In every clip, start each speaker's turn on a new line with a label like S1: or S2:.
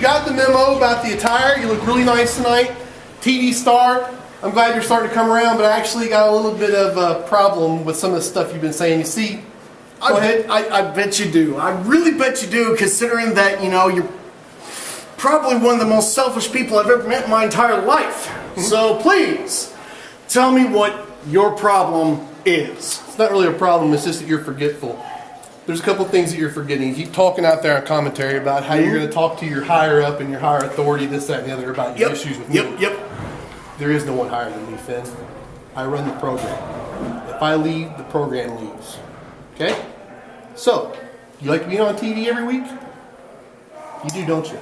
S1: got the memo about the attire. You look really nice tonight. TD Star. I'm glad you're starting to come around, but I actually got a little bit of a problem with some of the stuff you've been saying. You see, go ahead.
S2: I bet you do. I really bet you do, considering that, you know, you're probably one of the most selfish people I've ever met in my entire life. So please, tell me what your problem is.
S1: It's not really a problem, it's just that you're forgetful. There's a couple things that you're forgetting. You keep talking out there on commentary about how you're going to talk to your higher up and your higher authority, this, that, and the other, about your issues with me.
S2: Yep.
S1: There is no one higher than me, Finn. I run the program. If I leave, the program leaves. Okay? So, you like being on TV every week? You do, don't you?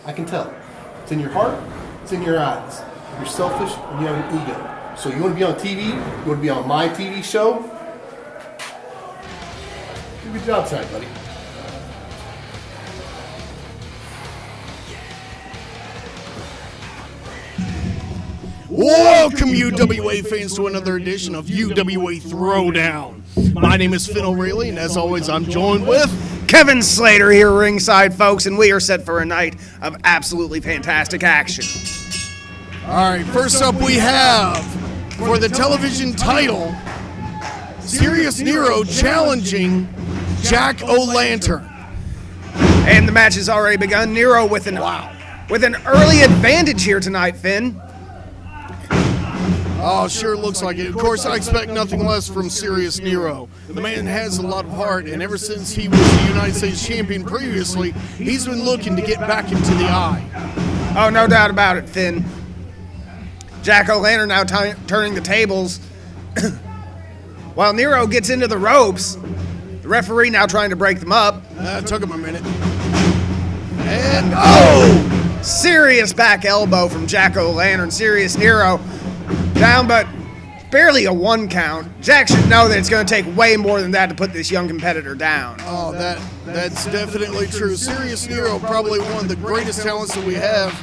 S1: I can tell. It's in your heart, it's in your eyes. You're selfish and you have an ego. So you want to be on TV? You want to be on my TV show? Do a good job tonight, buddy.
S3: Welcome, UWA fans, to another edition of UWA Throwdown. My name is Finn O'Reilly, and as always, I'm joined with
S4: Kevin Slater here ringside, folks, and we are set for a night of absolutely fantastic action.
S3: All right, first up we have, for the television title, Serious Nero challenging Jack O'Lantern.
S4: And the match has already begun. Nero with an early advantage here tonight, Finn.
S3: Oh, sure looks like it. Of course, I expect nothing less from Serious Nero. The man has a lot of heart, and ever since he was the United States champion previously, he's been looking to get back into the eye.
S4: Oh, no doubt about it, Finn. Jack O'Lantern now turning the tables. While Nero gets into the ropes, the referee now trying to break them up.
S3: That took him a minute. And
S4: serious back elbow from Jack O'Lantern. Serious Nero down, but barely a 1 count. Jack should know that it's going to take way more than that to put this young competitor down.
S3: Oh, that's definitely true. Serious Nero, probably one of the greatest talents that we have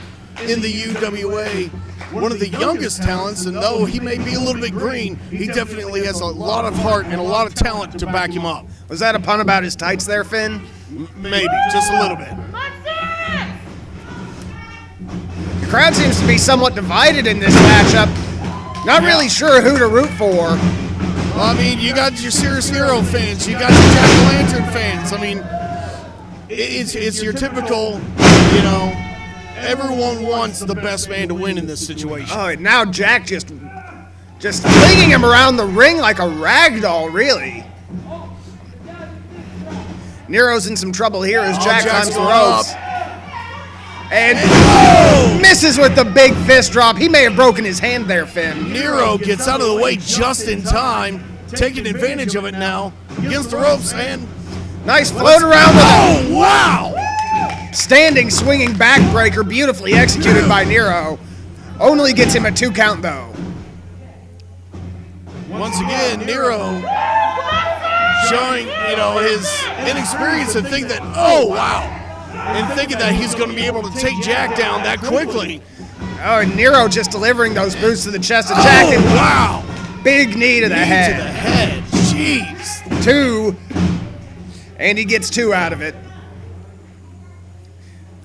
S3: in the UWA. One of the youngest talents, and though he may be a little bit green, he definitely has a lot of heart and a lot of talent to back him up.
S4: Was that a pun about his tights there, Finn?
S3: Maybe, just a little bit.
S4: The crowd seems to be somewhat divided in this matchup. Not really sure who to root for.
S3: Well, I mean, you got your Serious Nero fans, you got your Jack O'Lantern fans. I mean, it's your typical, you know, everyone wants the best man to win in this situation.
S4: Oh, and now Jack just flinging him around the ring like a rag doll, really. Nero's in some trouble here as Jack climbs the ropes. And misses with the big fist drop. He may have broken his hand there, Finn.
S3: Nero gets out of the way just in time, taking advantage of it now against the ropes, and
S4: nice float around.
S3: Wow!
S4: Standing swinging backbreaker, beautifully executed by Nero. Only gets him a 2 count though.
S3: Once again, Nero showing, you know, his inexperience and thinking that he's going to be able to take Jack down that quickly.
S4: Oh, and Nero just delivering those boots to the chest of Jack.
S3: Oh, wow.
S4: Big knee to the head.
S3: To the head. Jeez.
S4: 2. And he gets 2 out of it.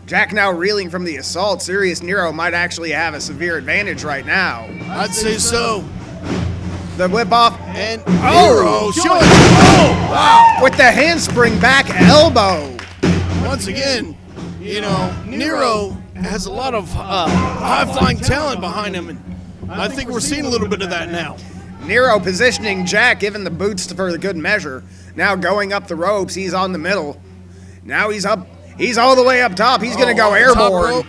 S4: Jack now reeling from the assault. Serious Nero might actually have a severe advantage right now.
S3: I'd say so.
S4: The whip off.
S3: And Nero showing. Oh, wow.
S4: With the handspring back elbow.
S3: Once again, you know, Nero has a lot of high-flying talent behind him, and I think we're seeing a little bit of that now.
S4: Nero positioning Jack, giving the boots for the good measure. Now going up the ropes, he's on the middle. Now he's up. He's all the way up top. He's going to go airborne.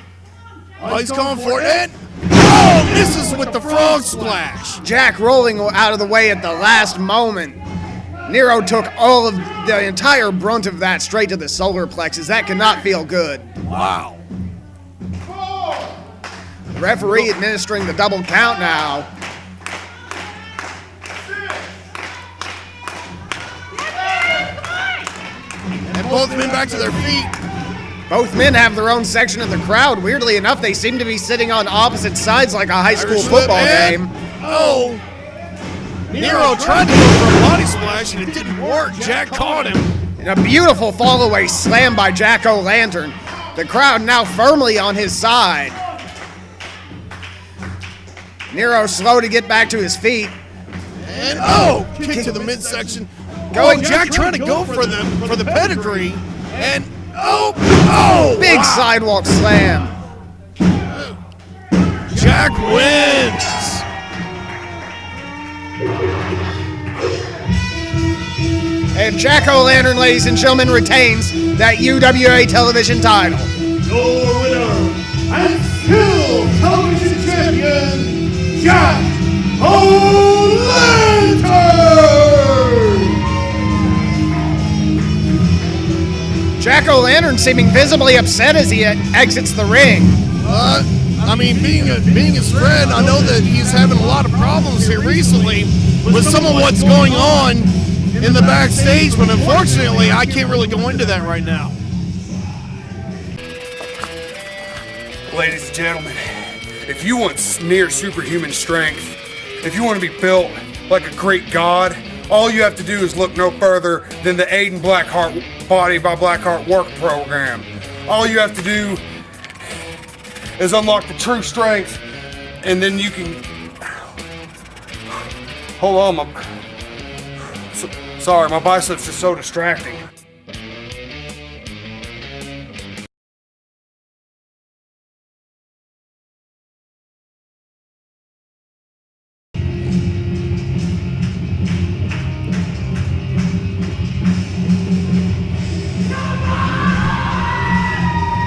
S3: Oh, he's going for it. And misses with the frog splash.
S4: Jack rolling out of the way at the last moment. Nero took all of the entire brunt of that straight to the solar plexus. That cannot feel good.
S3: Wow.
S4: The referee administering the double count now.
S3: And both men back to their feet.
S4: Both men have their own section of the crowd. Weirdly enough, they seem to be sitting on opposite sides like a high school football game.
S3: Oh. Nero tried to go for a body splash and it didn't work. Jack caught him.
S4: And a beautiful fall away slam by Jack O'Lantern. The crowd now firmly on his side. Nero slow to get back to his feet.
S3: And kick to the midsection. Jack trying to go for the pedigree. And
S4: Big
S3: wow.
S4: sidewalk slam.
S3: Jack wins.
S4: And Jack O'Lantern, ladies and gentlemen, retains that UWA television title.
S3: Your winner and still television champion, Jack O'Lantern.
S4: Jack O'Lantern seeming visibly upset as he exits the ring.
S3: I mean, being his friend, I know that he's having a lot of problems here recently with some of what's going on in the backstage, but unfortunately, I can't really go into that right now.
S5: Ladies and gentlemen, if you want near superhuman strength, if you want to be built like a Greek god, all you have to do is look no further than the Aiden Blackheart Body by Blackheart work program. All you have to do is unlock the true strength, and then you can... Hold on, sorry, my biceps are so distracting.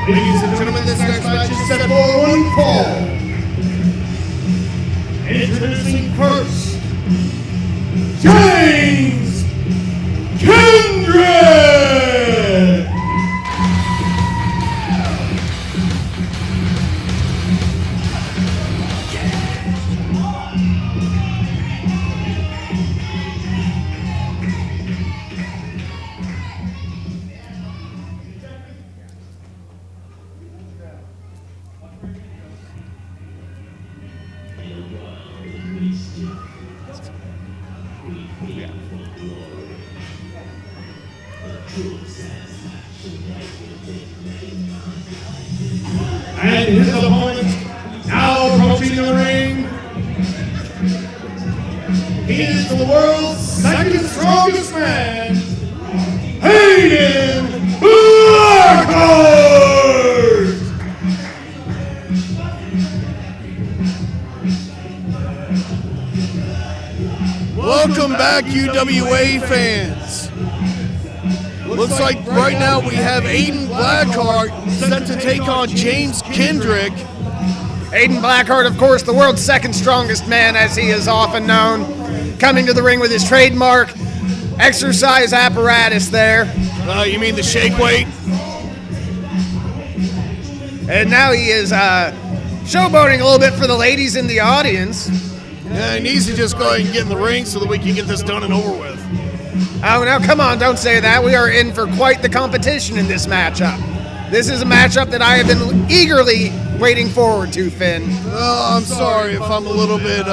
S3: Ladies and gentlemen, this next match is set for one fall. Introducing first, James Kindred! And his opponent, now approaching the ring, he is the world's second strongest man, Aiden Blackheart! Welcome back, UWA fans. Looks like right now we have Aiden Blackheart set to take on James Kendrick.
S4: Aiden Blackheart, of course, the world's second strongest man, as he is often known, coming to the ring with his trademark exercise apparatus there.
S3: You mean the shake weight?
S4: And now he is showboating a little bit for the ladies in the audience.
S3: Yeah, he needs to just go ahead and get in the ring so that we can get this done and over with.
S4: Oh, now come on, don't say that. We are in for quite the competition in this matchup. This is a matchup that I have been eagerly waiting forward to, Finn.
S3: Oh, I'm sorry if I'm a little bit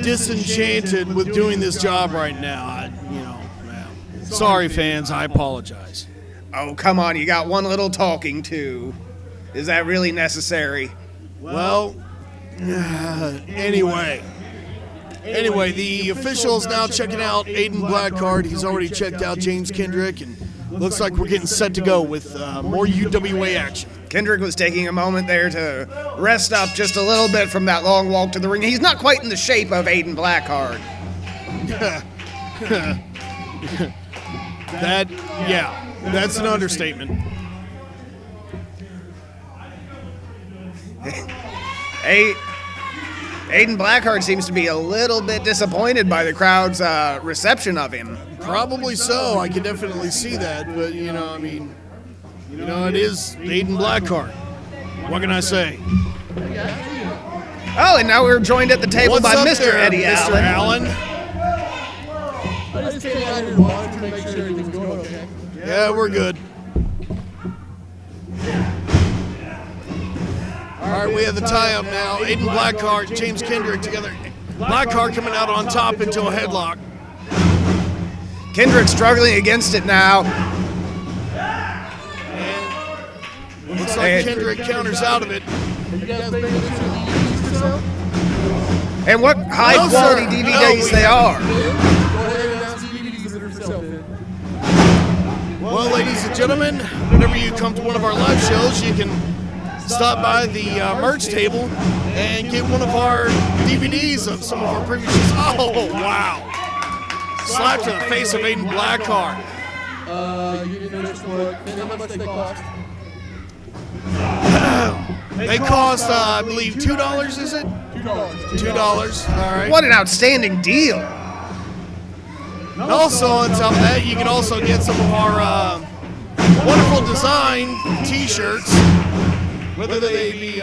S3: disenchanted with doing this job right now. Sorry, fans, I apologize.
S4: Oh, come on, you got one little talking to. Is that really necessary?
S3: Well, anyway, the official is now checking out Aiden Blackheart. He's already checked out James Kendrick, and looks like we're getting set to go with more UWA action.
S4: Kendrick was taking a moment there to rest up just a little bit from that long walk to the ring. He's not quite in the shape of Aiden Blackheart.
S3: That's an understatement.
S4: Aiden Blackheart seems to be a little bit disappointed by the crowd's reception of him.
S3: Probably so. I can definitely see that. But, it is Aiden Blackheart. What can I say?
S4: Oh, and now we're joined at the table
S3: What's
S4: by
S3: up
S4: Mr.
S3: there,
S4: Eddie
S3: Mr.
S4: Allen.
S6: I just came out here to watch to make sure everything's going okay.
S3: Yeah, we're good. All right, we have the tie-up now. Aiden Blackheart, James Kendrick together. Blackheart coming out on top into a headlock.
S4: Kendrick struggling against it now.
S3: Looks like Kendrick counters out of it.
S6: You guys bring this to the DVDs yourself?
S4: And what high
S3: No,
S4: quality
S3: sir.
S4: DVDs
S3: No,
S4: they are.
S6: Go ahead and announce the DVDs for yourself, then.
S3: Well, ladies and gentlemen, whenever you come to one of our live shows, you can stop by the merch table and get one of our DVDs of some of our previous shows. Oh, wow. Slap to the face of Aiden Blackheart.
S6: You get the first one. Then how much they cost?
S3: They cost, I believe, $2, is it? $2. All right.
S4: What an outstanding deal.
S3: And also, on top of that, you can also get some of our wonderful design T-shirts, whether they be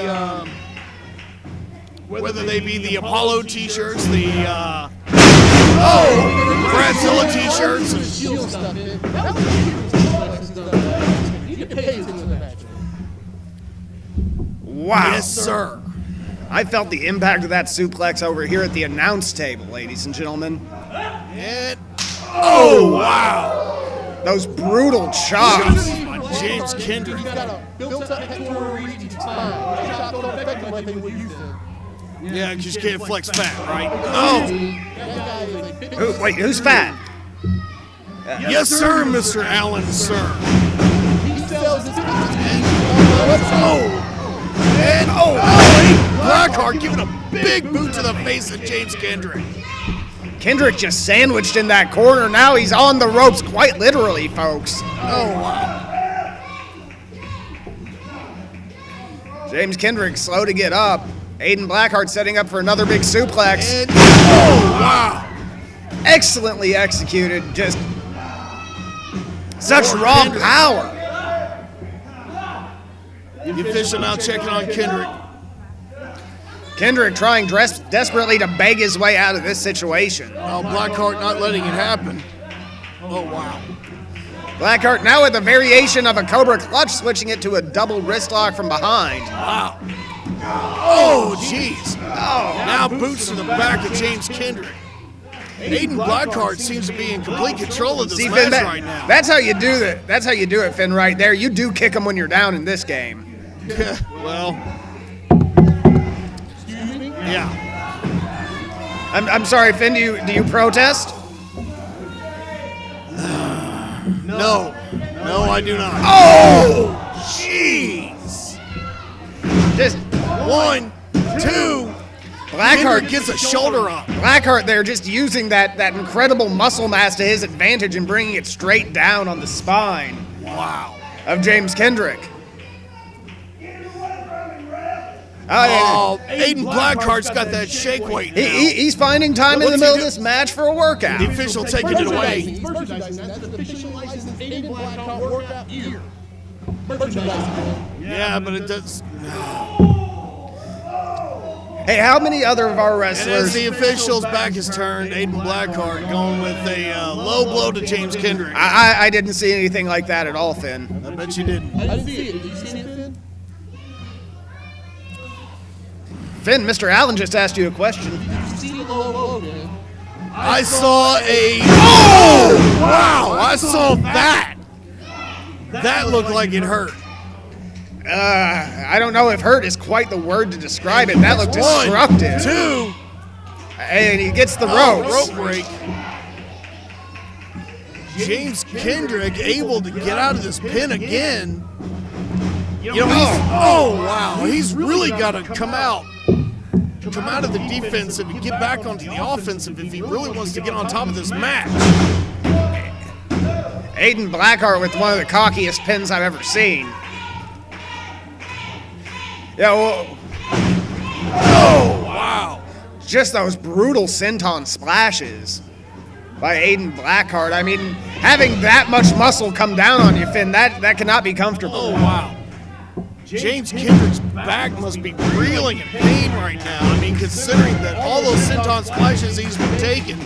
S3: the Apollo T-shirts, the Bradzilla T-shirts.
S6: Shield stuff, man. That was stuff. You can pay attention to that.
S4: Wow.
S3: Yes, sir.
S4: I felt the impact of that suplex over here at the announce table, ladies and gentlemen.
S3: And oh wow,
S4: Those brutal chops.
S3: James Kendrick.
S6: He's got a built-up pectoral region spine. The shots don't affect him like they would use them.
S3: Yeah, because you can't flex fat, right? Oh,
S6: That guy is a big
S4: Wait, who's fat?
S3: yes, sir, Mr. Allen, sir.
S6: He sells his
S3: And Blackheart giving a big boot to the face of James Kendrick.
S4: Kendrick just sandwiched in that corner. Now he's on the ropes, quite literally, folks.
S3: Oh wow.
S4: James Kendrick slow to get up. Aiden Blackheart setting up for another big suplex.
S3: And oh wow.
S4: Excellently executed. Just such
S3: Lord
S4: raw
S3: Kendrick.
S4: power.
S3: The official now checking on Kendrick.
S4: Kendrick trying desperately to beg his way out of this situation.
S3: Oh, Blackheart not letting it happen. Oh wow.
S4: Blackheart now with a variation of a Cobra Clutch, switching it to a double wrist lock from behind.
S3: Wow. Oh jeez. Oh, now boots to the back of James Kendrick. Aiden Blackheart seems to be in complete control of this
S4: See,
S3: match
S4: Finn,
S3: right now.
S4: that's how you do it. That's how you do it, Finn. Right there, you do kick him when you're down in this game.
S3: Well, yeah.
S4: I'm sorry, Finn. Do you protest?
S3: No, I do not. Oh, jeez.
S4: Just
S3: 1, 2.
S4: Blackheart
S3: Kendrick gets a shoulder up.
S4: Blackheart there, just using that incredible muscle mass to his advantage and bringing it straight down on the spine
S3: Wow.
S4: of James Kendrick.
S3: Oh, Aiden Blackheart's got that shake weight now.
S4: He's finding time in the
S3: What's
S4: middle
S3: he
S4: of
S3: do?
S4: this match for a workout.
S3: The official taking it away.
S6: He's merchandising. That's the official licensed Aiden Blackheart workout gear. Merchandising.
S3: Yeah, but it does.
S4: Hey, how many other of our
S3: And as
S4: wrestlers?
S3: the official's back is turned, Aiden Blackheart going with a low blow to James Kendrick.
S4: I didn't see anything like that at all, Finn.
S3: I bet you didn't.
S6: I didn't see it. Did you see anything?
S4: Finn, Mr. Allen just asked you a question.
S6: Did you see the low, man?
S3: I saw a. Oh! Wow! I saw that! That looked like it hurt.
S4: I don't know if hurt is quite the word to describe it. That looked
S3: 1,
S4: destructive.
S3: 2.
S4: And he gets the
S3: Oh,
S4: ropes.
S3: rope break. James Kendrick able to get out of this pin again. You know, oh wow, he's really got to come out of the defensive and get back onto the offensive if he really wants to get on top of this match.
S4: Aiden Blackheart with one of the cockiest pins I've ever seen. Yeah, well,
S3: Oh wow.
S4: just those brutal senton splashes by Aiden Blackheart. I mean, having that much muscle come down on you, Finn, that cannot be comfortable.
S3: Oh wow. James Kendrick's back must be reeling in pain right now. I mean, considering that all those senton splashes he's been taking,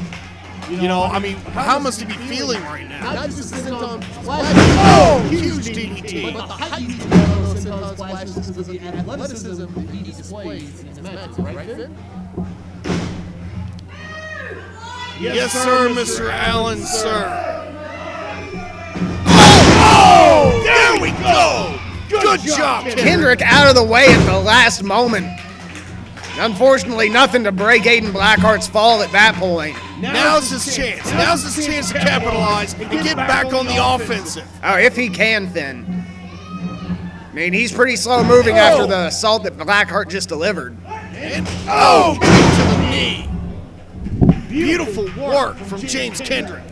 S3: you know, I mean, how must he be feeling right now?
S6: Not just the senton splashes.
S3: Oh, huge DDT.
S6: But the height he's got on those senton splashes is the athleticism that he displays in his matches, right, Finn?
S3: Yes, sir, Mr. Allen, sir. Oh, there we go. Good Good job, Kendrick.
S4: Kendrick out of the way at the last moment. Unfortunately, nothing to break Aiden Blackheart's fall at that point.
S3: Now's his chance. Now's his chance to capitalize and get back on the offensive.
S4: Oh, if he can, Finn. I mean, he's pretty slow moving after the assault that Blackheart just delivered.
S3: And kick to the knee. Beautiful work from James Kendrick.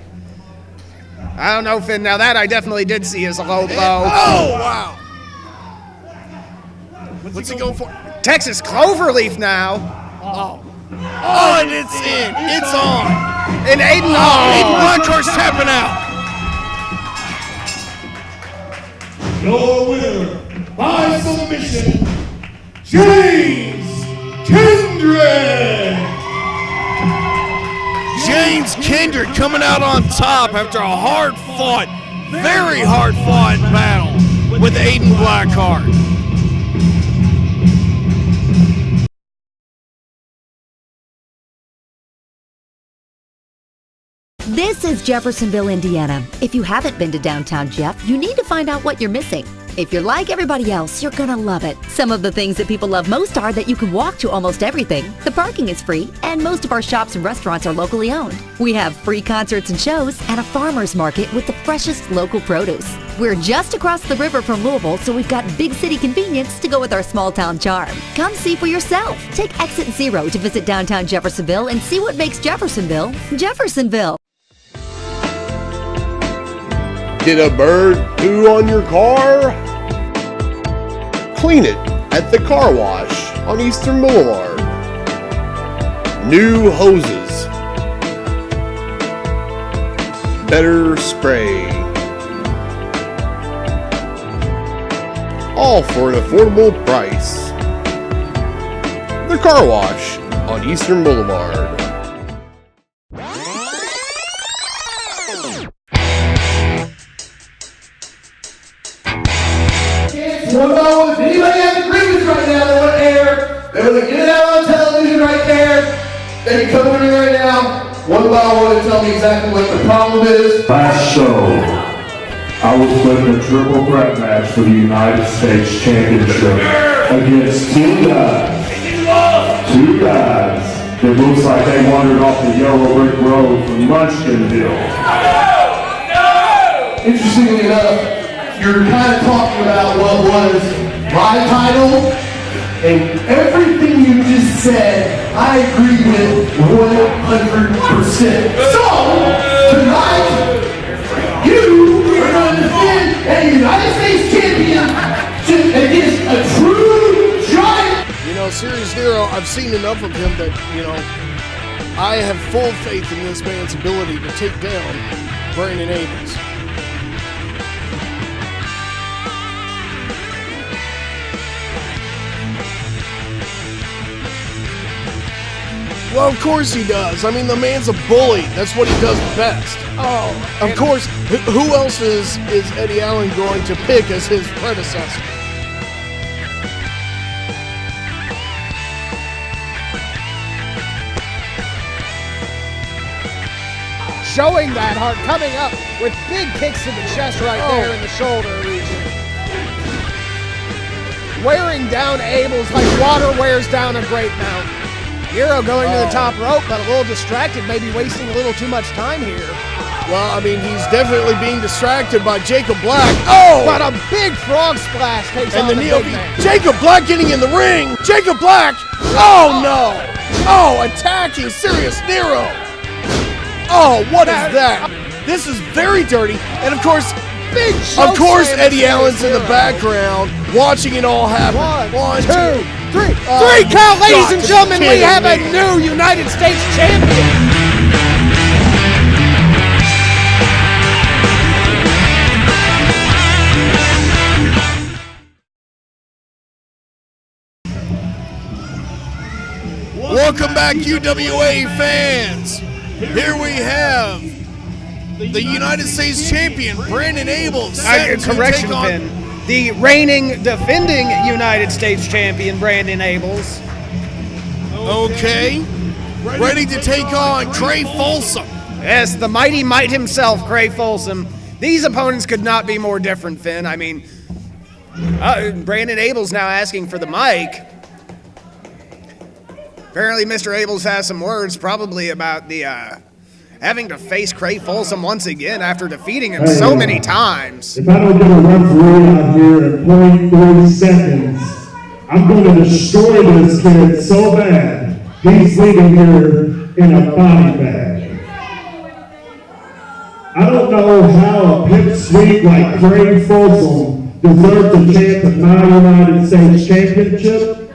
S4: I don't know, Finn. Now that I definitely did see as a low blow.
S3: Oh, wow. What's he going for?
S4: Texas Cloverleaf now.
S3: Oh, and it's in. It's on.
S4: And Aiden,
S3: Aiden Blackheart's tapping out.
S7: Your winner by submission, James Kendrick.
S3: James Kendrick coming out on top after a hard-fought, very hard-fought battle with Aiden Blackheart.
S8: This is Jeffersonville, Indiana. If you haven't been to downtown Jeff, you need to find out what you're missing. If you're like everybody else, you're gonna love it. Some of the things that people love most are that you can walk to almost everything, the parking is free, and most of our shops and restaurants are locally owned. We have free concerts and shows, and a farmer's market with the freshest local produce. We're just across the river from Louisville, so we've got big city convenience to go with our small town charm. Come see for yourself. Take Exit 0 to visit downtown Jeffersonville and see what makes Jeffersonville, Jeffersonville.
S1: Did a bird poo on your car? Clean it at the car wash on Eastern Boulevard. New hoses. Better spray. All for an affordable price. The car wash on Eastern Boulevard.
S9: One by one, if anybody has agreements right now they want to air, they want to get it out on television right there, they can come over here right now, one by one, and tell me exactly what the problem is.
S7: Last show, I was put in a triple threat match for the United States Championship against two guys that looks like they wandered off the yellow brick road from Munchkinville.
S9: Interestingly enough, you're kind of talking about what was my title, and everything you just said, I agree with 100%. So, tonight, you are going to defend a United States champion against a true giant.
S3: You know, Series Zero, I've seen enough of him that, I have full faith in this man's ability to take down Brandon Abrams. Well, of course he does. I mean, the man's a bully. That's what he does best. Oh, of course. Who else is Eddie Allen going to pick as his predecessor?
S4: Showing that heart, coming up with big kicks to the chest right there in the shoulder region. Wearing down Abel's like water wears down a great mountain. Nero going to the top rope, but a little distracted, maybe wasting a little too much time here.
S3: Well, I mean, he's definitely being distracted by Jacob Black. Oh!
S4: But a big frog splash takes on the big man.
S3: Jacob Black getting in the ring. Jacob Black. Oh, no. Oh, attacking Serious Nero. Oh, what is that? This is very dirty. And, of course, Eddie Allen's in the background watching it all happen. One, two,
S4: three count, ladies and gentlemen. We have a new United States champion.
S3: Welcome back, UWA fans. Here we have the United States champion, Brandon Abel.
S4: Correction, Finn. The reigning, defending United States champion, Brandon Abels.
S3: Okay. Ready to take on Cray Folsom.
S4: Yes, the mighty might himself, Cray Folsom. These opponents could not be more different, Finn. I mean, Brandon Abel's now asking for the mic. Apparently, Mr. Abels has some words, probably about the having to face Craig Folsom once again after defeating him so many times.
S7: If I don't get a referee out here in 0.3 seconds, I'm going to destroy this kid so bad, he's leaving here in a body bag. I don't know how a pipsqueak like Craig Folsom deserves a chance at my United States Championship,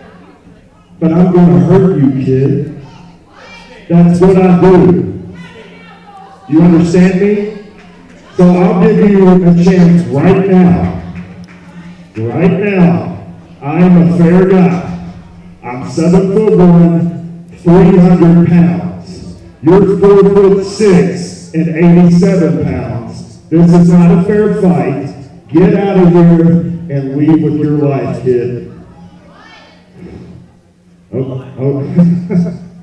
S7: but I'm going to hurt you, kid. That's what I do. You understand me? So I'll give you a chance right now. Right now. I am a fair guy. I'm 7'1", 300 pounds. You're 4'6" and 87 pounds. This is not a fair fight. Get out of here and leave with your life, kid.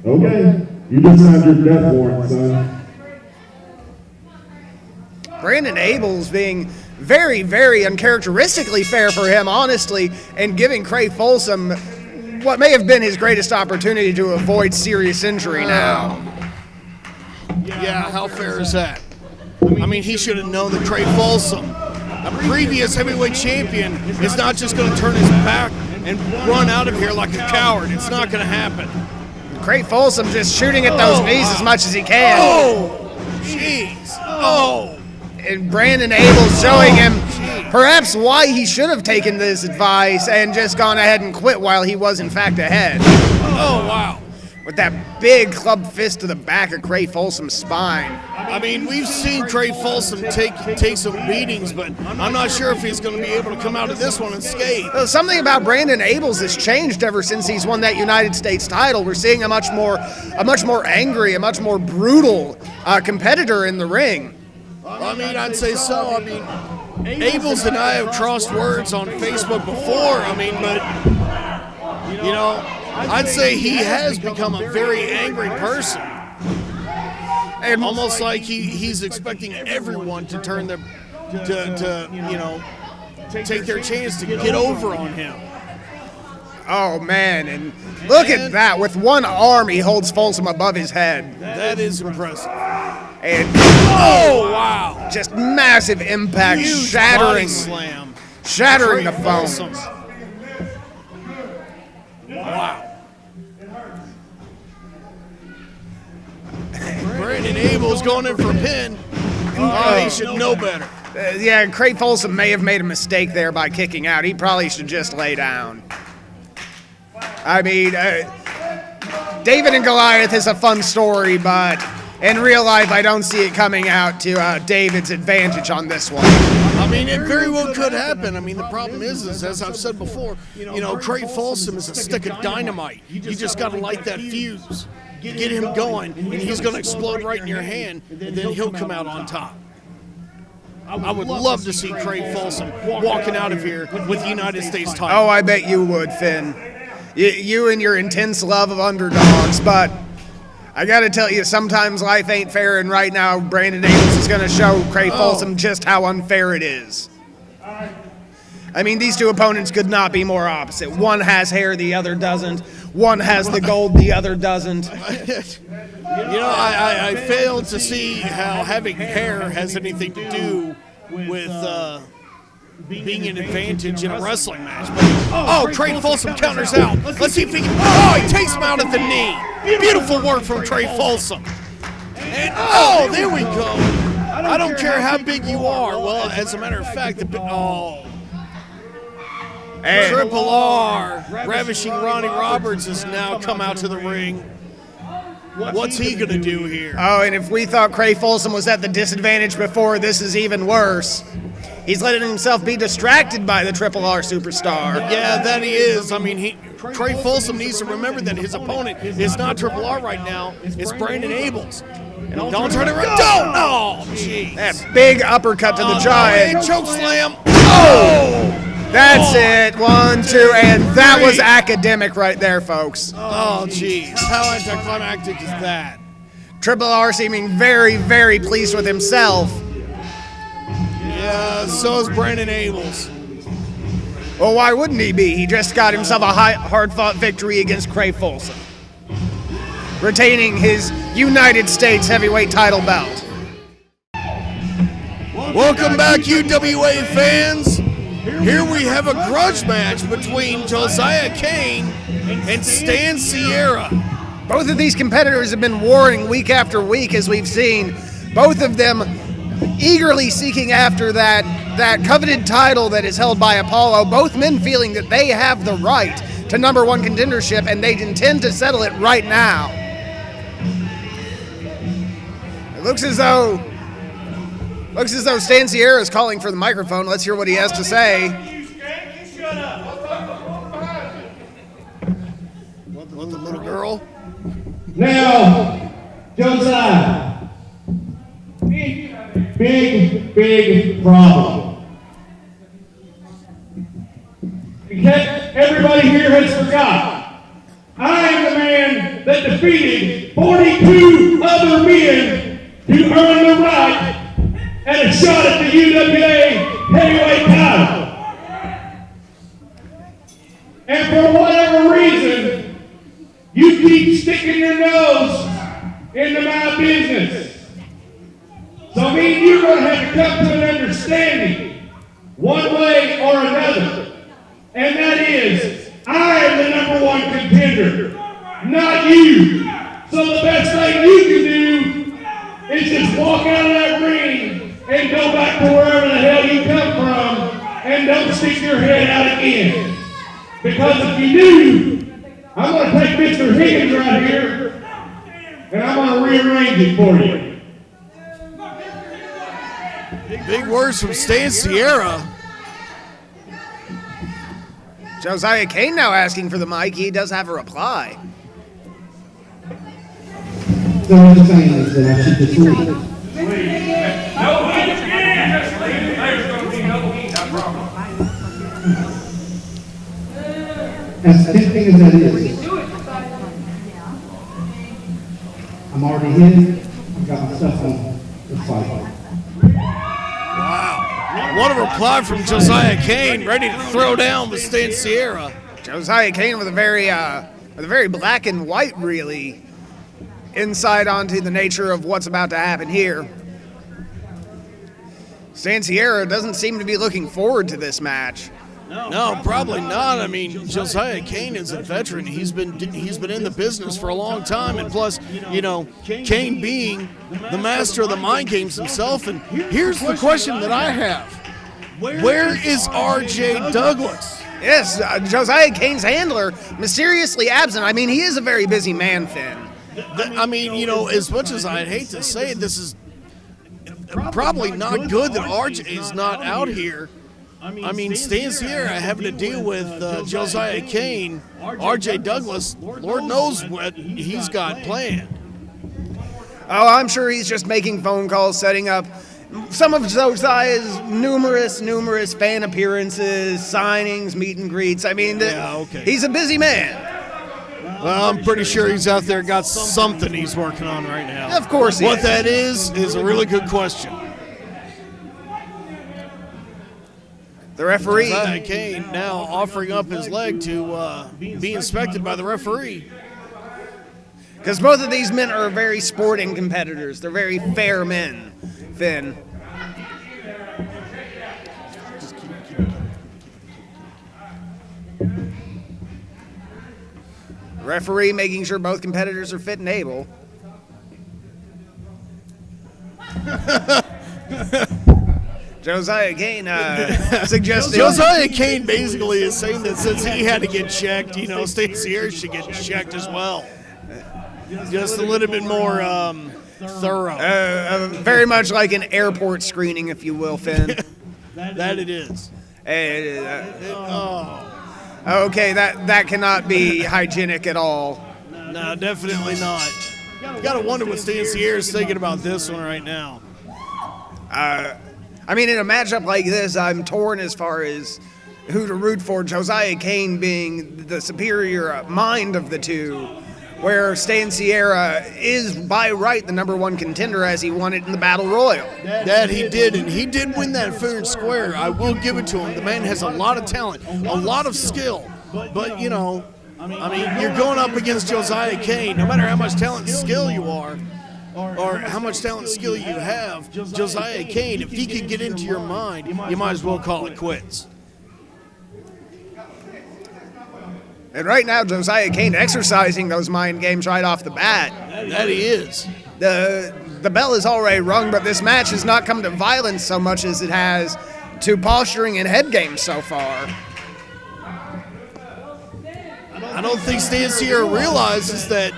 S7: Okay. You just signed your death warrant, son.
S4: Brandon Abels being very, very uncharacteristically fair for him, honestly, and giving Craig Folsom what may have been his greatest opportunity to avoid serious injury now.
S3: Yeah, how fair is that? I mean, he should have known that Craig Folsom, a previous heavyweight champion, is not just going to turn his back and run out of here like a coward. It's not going to happen.
S4: Craig Folsom just shooting at those knees as much as he can.
S3: Oh, jeez. Oh.
S4: And Brandon Abels showing him perhaps why he should have taken this advice and just gone ahead and quit while he was in fact ahead.
S3: Oh, wow.
S4: With that big club fist to the back of Craig Folsom's spine.
S3: I mean, we've seen Craig Folsom take some beatings, but I'm not sure if he's going to be able to come out of this one unscathed.
S4: Something about Brandon Abels has changed ever since he's won that United States title. We're seeing a much more angry, a much more brutal competitor in the ring.
S3: I mean, I'd say so. I mean, Abels and I have crossed words on Facebook before. I mean, but, you know, I'd say he has become a very angry person. And almost like he's expecting everyone to turn their, you know, take their chance to get over on him.
S4: Oh, man, and look at that. With one arm, he holds Folsom above his head.
S3: That is impressive.
S4: And
S3: oh, wow.
S4: Just massive impact,
S3: huge
S4: shattering the bones.
S3: Wow. Brandon Abels going in for a pin. Oh, he should know better.
S4: Yeah, Craig Folsom may have made a mistake there by kicking out. He probably should just lay down. I mean, David and Goliath is a fun story, but in real life, I don't see it coming out to David's advantage on this one.
S3: I mean, it very well could happen. I mean, the problem is as I've said before, you know, Craig Folsom is a stick of dynamite. You just got to light that fuse, get him going, and he's going to explode right in your hand, and then he'll come out on top. I would love to see Craig Folsom walking out of here with the United States title.
S4: Oh, I bet you would, Finn. You and your intense love of underdogs, but I gotta tell you, sometimes life ain't fair, and right now Brandon Abels is gonna show Craig Folsom just how unfair it is. I mean, these two opponents could not be more opposite. One has hair, the other doesn't. One has the gold, the other doesn't.
S3: You know, I failed to see how having hair has anything to do with being an advantage in a wrestling match. But, Craig Folsom counters out. Let's see if he can. Oh, he takes him out at the knee. Beautiful work from Craig Folsom. And, there we go. I don't care how big you are. Well, as a matter of fact, Triple R, ravishing Ronnie Roberts, has now come out to the ring. What's he going to do here?
S4: Oh, and if we thought Craig Folsom was at the disadvantage before, this is even worse. He's letting himself be distracted by the Triple R superstar.
S3: Yeah, that he is. I mean, Craig Folsom needs to remember that his opponent is not Triple R right now. It's Brandon Abels. And don't turn it around. Don't! Oh, jeez.
S4: That big uppercut to the giant.
S3: Choke slam.
S4: Oh! That's it. 1, 2, and that was academic right there, folks.
S3: Oh, jeez. How anticlimactic is that?
S4: Triple R seeming very, very pleased with himself.
S3: Yeah, so is Brandon Abels.
S4: Well, why wouldn't he be? He just got himself a hard-fought victory against Craig Folsom, retaining his United States heavyweight title belt.
S3: Welcome back, UWA fans. Here we have a grudge match between Josiah Kane and Stan Sierra.
S4: Both of these competitors have been warring week after week, as we've seen. Both of them eagerly seeking after that coveted title that is held by Apollo. Both men feeling that they have the right to number one contendership, and they intend to settle it right now. It looks as though Stan Sierra is calling for the microphone. Let's hear what he has to say.
S3: Want the little girl?
S7: Now, Josiah, big problem. Everybody here has forgot. I am the man that defeated 42 other men to earn the right and a shot at the UWA heavyweight title. And for whatever reason, you keep sticking your nose into my business. So me and you're going to have to come to an understanding, one way or another. And that is, I am the number one contender, not you. So the best thing you can do is just walk out of that ring and go back to wherever the hell you come from and don't stick your head out again. Because if you do, I'm going to take Mr. Higgins right here and I'm going to rearrange it for you.
S3: Big words from Stan Sierra.
S4: Josiah Kane now asking for the mic. He does have a reply.
S7: So what you're saying is that I should just leave. As tempting as that is, I'm already here. I've got my stuff on the fight.
S3: Wow. What a reply from Josiah Kane, ready to throw down with Stan Sierra.
S4: Josiah Kane with a very black and white, really, insight onto the nature of what's about to happen here. Stan Sierra doesn't seem to be looking forward to this match.
S3: No, probably not. I mean, Josiah Kane is a veteran. He's been in the business for a long time, and plus, you know, Kane being the master of the mind games himself. And here's the question that I have: where is R.J. Douglas?
S4: Yes, Josiah Kane's handler mysteriously absent. I mean, he is a very busy man, Finn.
S3: I mean, you know, as much as I'd hate to say it, this is probably not good that R.J. is not out here. I mean, Stan Sierra having to deal with Josiah Kane, R.J. Douglas, Lord knows what he's got planned.
S4: Oh, I'm sure he's just making phone calls, setting up some of Josiah's numerous fan appearances, signings, meet and greets. I mean, he's a busy man.
S3: Well, I'm pretty sure he's out there got something he's working on right now.
S4: Of course he is.
S3: What that is a really good question.
S4: The referee.
S3: Josiah Kane now offering up his leg to be inspected by the referee.
S4: Because both of these men are very sporting competitors. They're very fair men, Finn. Referee making sure both competitors are fit and able. Josiah Kane suggested...
S3: Josiah Kane basically is saying that since he had to get checked, you know, Stan Sierra should get checked as well. Just a little bit more thorough.
S4: Very much like an airport screening, if you will, Finn.
S3: That it is.
S4: Okay, that cannot be hygienic at all.
S3: No, definitely not. You gotta wonder what Stan Sierra is thinking about this one right now.
S4: I mean, in a matchup like this, I'm torn as far as who to root for. Josiah Kane being the superior mind of the two, where Stan Sierra is by right the #1 contender as he won it in the Battle Royal.
S3: That he did, and he did win that fair and square. I will give it to him. The man has a lot of talent, a lot of skill. But, you know, I mean, you're going up against Josiah Kane. No matter how much talent and skill you are, or how much talent and skill you have, Josiah Kane, if he could get into your mind, you might as well call it quits.
S4: And right now, Josiah Kane exercising those mind games right off the bat.
S3: That he is.
S4: The bell is already rung, but this match has not come to violence so much as it has to posturing and head games so far.
S3: I don't think Stan Sierra realizes that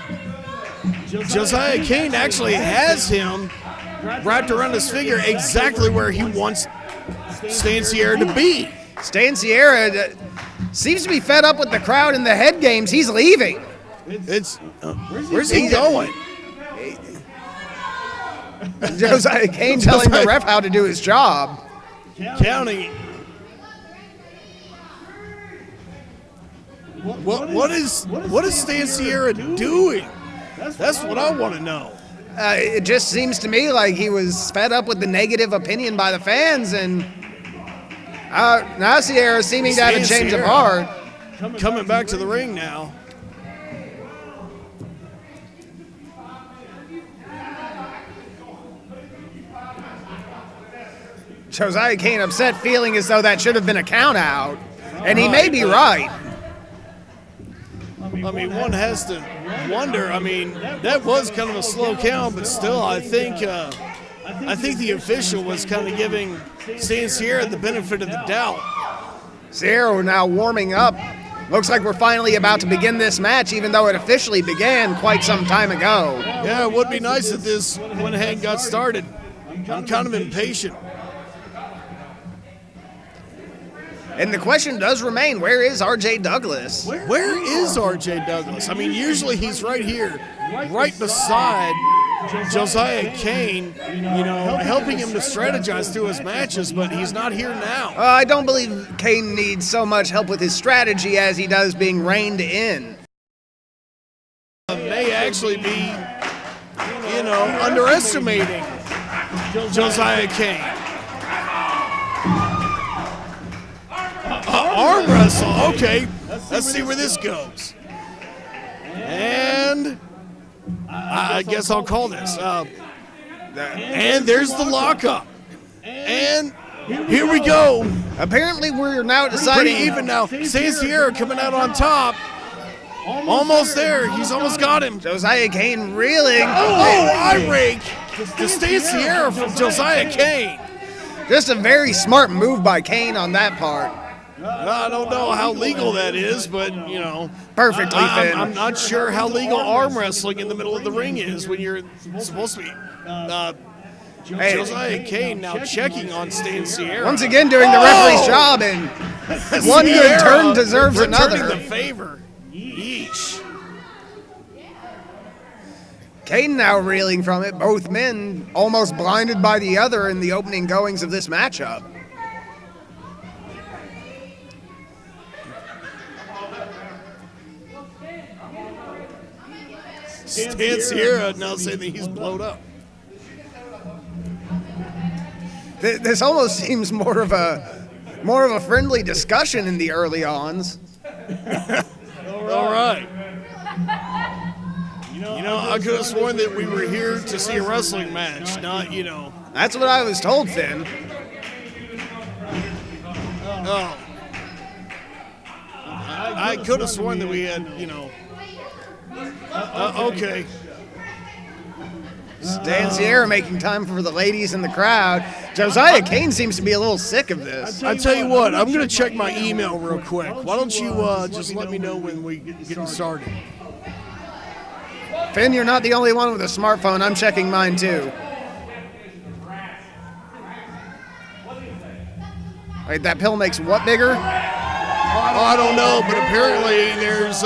S3: Josiah Kane actually has him wrapped around his finger exactly where he wants Stan Sierra to be.
S4: Stan Sierra seems to be fed up with the crowd and the head games. He's leaving.
S3: Where's he going?
S4: Josiah Kane telling the ref how to do his job.
S3: Counting. What is Stan Sierra doing? That's what I want to know.
S4: It just seems to me like he was fed up with the negative opinion by the fans, and now Sierra seeming to have a change of heart.
S3: Coming back to the ring now.
S4: Josiah Kane upset, feeling as though that should have been a count out, and he may be right.
S3: I mean, one has to wonder. I mean, that was kind of a slow count, but still, I think the official was kind of giving Stan Sierra the benefit of the doubt.
S4: Sierra now warming up. Looks like we're finally about to begin this match, even though it officially began quite some time ago.
S3: Yeah, it would be nice if this went ahead and got started. I'm kind of impatient.
S4: And the question does remain, where is R.J. Douglas?
S3: Where is R.J. Douglas? I mean, usually he's right here, right beside Josiah Kane, you know, helping him to strategize through his matches, but he's not here now.
S4: I don't believe Kane needs so much help with his strategy as he does being reined in.
S3: May actually be, you know, underestimating Josiah Kane. Arm wrestle, okay. Let's see where this goes. And I guess I'll call this. And there's the lockup. And here we go.
S4: Apparently we're now deciding.
S3: Pretty even now. Stan Sierra coming out on top. Almost there. He's almost got him.
S4: Josiah Kane reeling.
S3: Oh, eye rake to Stan Sierra from Josiah Kane.
S4: Just a very smart move by Kane on that part.
S3: I don't know how legal that is, but, you know.
S4: Perfectly fit.
S3: I'm not sure how legal arm wrestling in the middle of the ring is when you're supposed to be. Josiah Kane now checking on Stan Sierra.
S4: Once again doing the referee's job, and one good turn deserves another.
S3: Returning the favor. Yeesh.
S4: Kane now reeling from it, both men almost blinded by the other in the opening goings of this matchup.
S3: Stan Sierra now saying that he's blowed up.
S4: This almost seems more of a friendly discussion in the early ons.
S3: All right. You know, I could have sworn that we were here to see a wrestling match, not, you know.
S4: That's what I was told, Finn.
S3: Oh. I could have sworn that we had, you know. Okay.
S4: Stan Sierra making time for the ladies in the crowd. Josiah Kane seems to be a little sick of this.
S3: I tell you what, I'm going to check my email real quick. Why don't you just let me know when we get started?
S4: Finn, you're not the only one with a smartphone. I'm checking mine too. Wait, that pill makes what bigger?
S3: I don't know, but apparently there's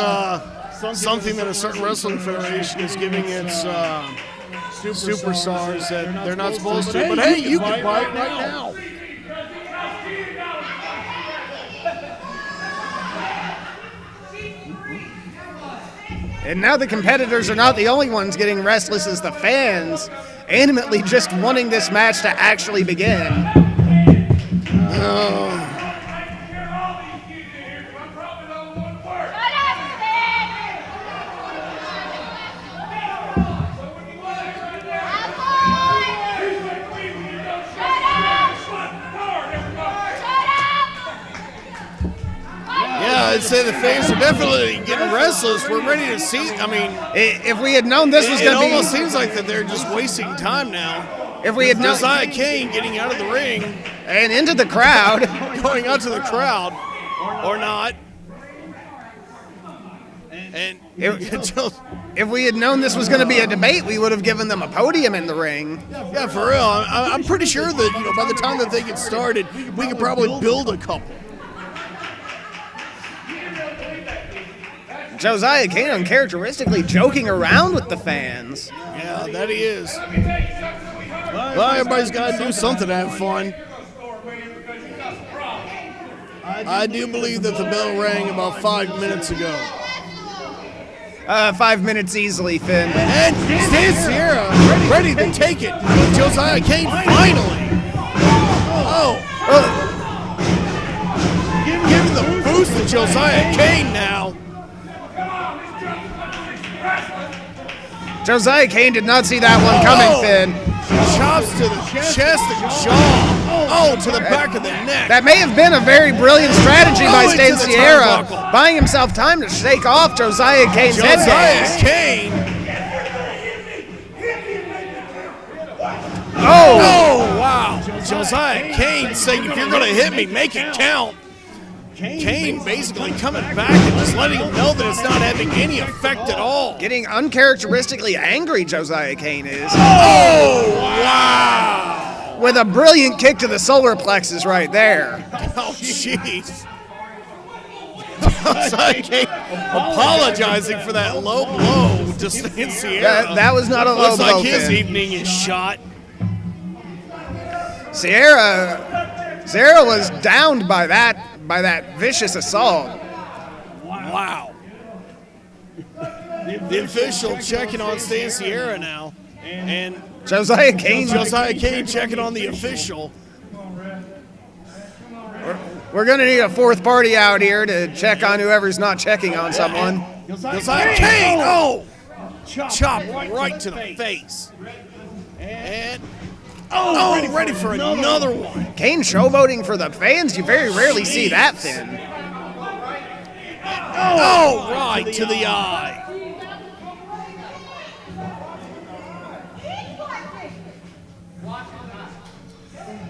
S3: something that a certain wrestling federation is giving its superstars that they're not supposed to. But hey, you can buy it right now.
S4: And now the competitors are not the only ones getting restless as the fans animately just wanting this match to actually begin.
S3: Yeah, I'd say the fans are definitely getting restless. We're ready to see. I mean,
S4: If we had known this was
S3: it
S4: going to be...
S3: almost seems like that they're just wasting time now.
S4: If we had known...
S3: Josiah Kane getting out of the ring,
S4: And into the crowd.
S3: going out to the crowd, or not. And
S4: If we had known this was going to be a debate, we would have given them a podium in the ring.
S3: yeah, for real. I'm pretty sure that by the time that they get started, we could probably build a couple.
S4: Josiah Kane uncharacteristically joking around with the fans.
S3: Yeah, that he is. Well, everybody's got to do something to have fun. I do believe that the bell rang about 5 minutes ago.
S4: 5 minutes easily, Finn.
S3: And Stan Sierra ready to take it. Josiah Kane finally. Giving the boost to Josiah Kane now.
S4: Josiah Kane did not see that one coming, Finn.
S3: Chops to the chest and jaw. Oh, to the back of the neck.
S4: That may have been a very brilliant strategy by
S3: into
S4: Stan
S3: the
S4: Sierra,
S3: turnbuckle.
S4: buying himself time to shake off Josiah Kane's head
S3: Josiah
S4: gaze.
S3: Kane.
S4: Oh!
S3: Wow. Josiah Kane saying, if you're going to hit me, make it count. Kane basically coming back and just letting him know that it's not having any effect at all.
S4: Getting uncharacteristically angry, Josiah Kane is.
S3: Oh, wow.
S4: With a brilliant kick to the solar plexus right there.
S3: Oh, jeez. Josiah Kane apologizing for that low blow to Stan Sierra.
S4: That was not a low
S3: Looks
S4: blow,
S3: like his
S4: Finn.
S3: evening is shot.
S4: Sierra was downed by that vicious assault.
S3: Wow. The official checking on Stan Sierra now. And
S4: Josiah Kane
S3: checking on the official.
S4: We're going to need a fourth party out here to check on whoever's not checking on someone.
S3: Josiah Kane! Oh! Chop right to the face. And ready for another one.
S4: Kane showboating for the fans. You very rarely see that, Finn.
S3: Oh, right to the eye.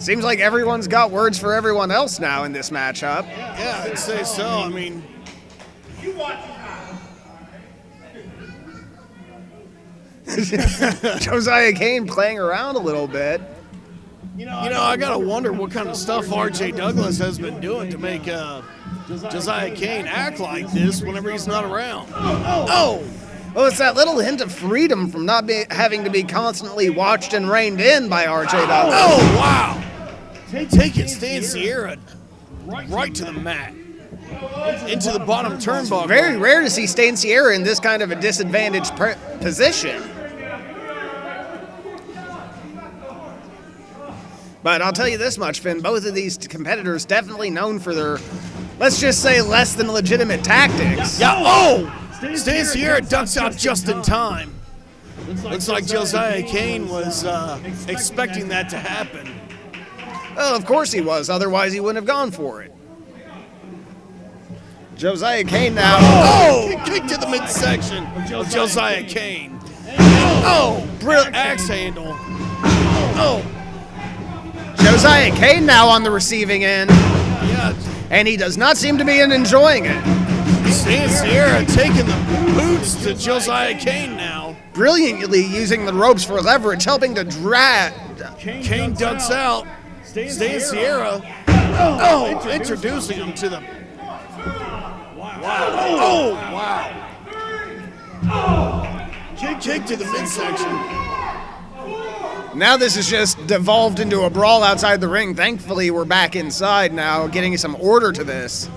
S4: Seems like everyone's got words for everyone else now in this matchup.
S3: Yeah, I'd say so. I mean,
S4: Josiah Kane playing around a little bit.
S3: I gotta wonder what kind of stuff R.J. Douglas has been doing to make Josiah Kane act like this whenever he's not around. Oh!
S4: Well, it's that little hint of freedom from not having to be constantly watched and reined in by R.J. Douglas.
S3: Oh, wow! Take it, Stan Sierra, right to the mat. Into the bottom turnbuckle.
S4: Very rare to see Stan Sierra in this kind of a disadvantaged position. But I'll tell you this much, Finn, both of these competitors definitely known for their, let's just say, less than legitimate tactics.
S3: Yeah, oh! Stan Sierra ducks out just in time. Looks like Josiah Kane was expecting that to happen.
S4: Well, of course he was, otherwise he wouldn't have gone for it. Josiah Kane now.
S3: Oh! Kick to the midsection of Josiah Kane. Oh! Brilliant axe handle. Oh!
S4: Josiah Kane now on the receiving end.
S3: Yeah.
S4: And he does not seem to be enjoying it.
S3: Stan Sierra taking the boots to Josiah Kane now.
S4: Brilliantly using the ropes for leverage, helping to drag.
S3: Kane ducks out. Stan Sierra. Oh, introducing him to the. Wow. Oh, wow. Kick to the midsection.
S4: Now this has just devolved into a brawl outside the ring. Thankfully, we're back inside now, getting some order to this.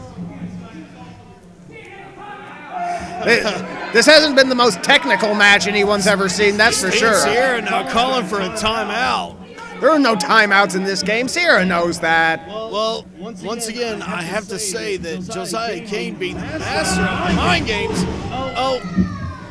S4: This hasn't been the most technical match anyone's ever seen, that's for sure.
S3: Sierra now calling for a timeout.
S4: There are no timeouts in this game. Sierra knows that.
S3: Well, once again, I have to say that Josiah Kane being the master of the mind games,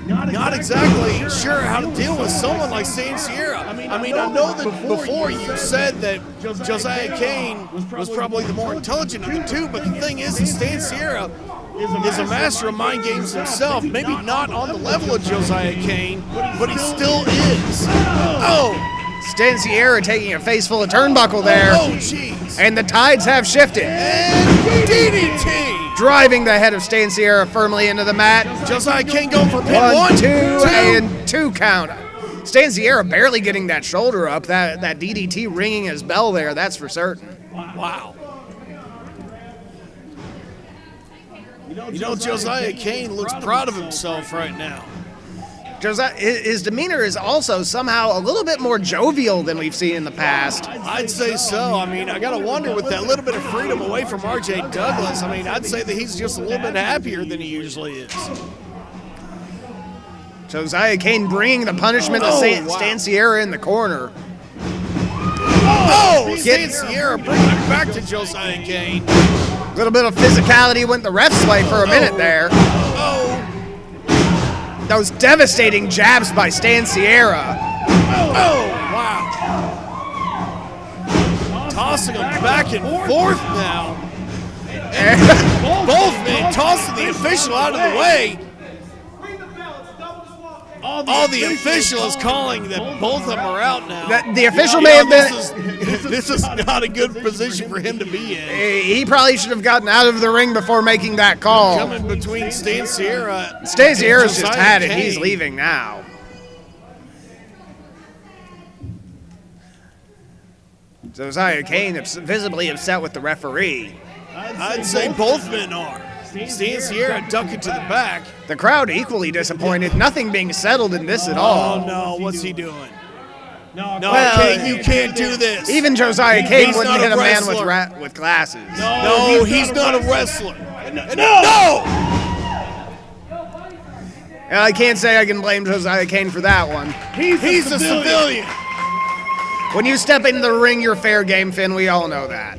S3: not exactly sure how to deal with someone like Stan Sierra. I mean, I know that before you said that Josiah Kane was probably the more intelligent of the two, but the thing is that Stan Sierra is a master of mind games himself. Maybe not on the level of Josiah Kane, but he still is. Oh!
S4: Stan Sierra taking a face full of turnbuckle there.
S3: Oh, jeez.
S4: And the tides have shifted.
S3: And DDT.
S4: Driving the head of Stan Sierra firmly into the mat.
S3: Josiah Kane going for pin.
S4: One, two, and 2 count. Stan Sierra barely getting that shoulder up. That DDT ringing his bell there, that's for certain.
S3: Wow. You know, Josiah Kane looks proud of himself right now.
S4: His demeanor is also somehow a little bit more jovial than we've seen in the past.
S3: I'd say so. I mean, I got to wonder with that little bit of freedom away from R.J. Douglas, I mean, I'd say that he's just a little bit happier than he usually is.
S4: Josiah Kane bringing the punishment to Stan Sierra in the corner.
S3: Oh, Stan Sierra bringing it back to Josiah Kane.
S4: A little bit of physicality went the ref's way for a minute there. Those devastating jabs by Stan Sierra.
S3: Oh, wow. Tossing him back and forth now. And both men tossing the official out of the way. All the official is calling that both of them are out now.
S4: The official may have been...
S3: This is not a good position for him to be in.
S4: He probably should have gotten out of the ring before making that call.
S3: Coming between Stan Sierra.
S4: Stan Sierra's just had it.
S3: Kane.
S4: He's leaving now. Josiah Kane is visibly upset with the referee.
S3: I'd say both men are. Stan Sierra ducking to the back.
S4: The crowd equally disappointed. Nothing being settled in this at all.
S3: Oh, no. What's he doing? No,
S4: well,
S3: Kane, you can't do this.
S4: Even Josiah Kane
S3: He's
S4: wouldn't
S3: not
S4: hit
S3: a
S4: a man
S3: wrestler.
S4: with glasses.
S3: No, he's not a wrestler. No!
S4: And I can't say I can blame Josiah Kane for that one.
S3: He's a civilian.
S4: When you step into the ring, you're fair game, Finn. We all know that.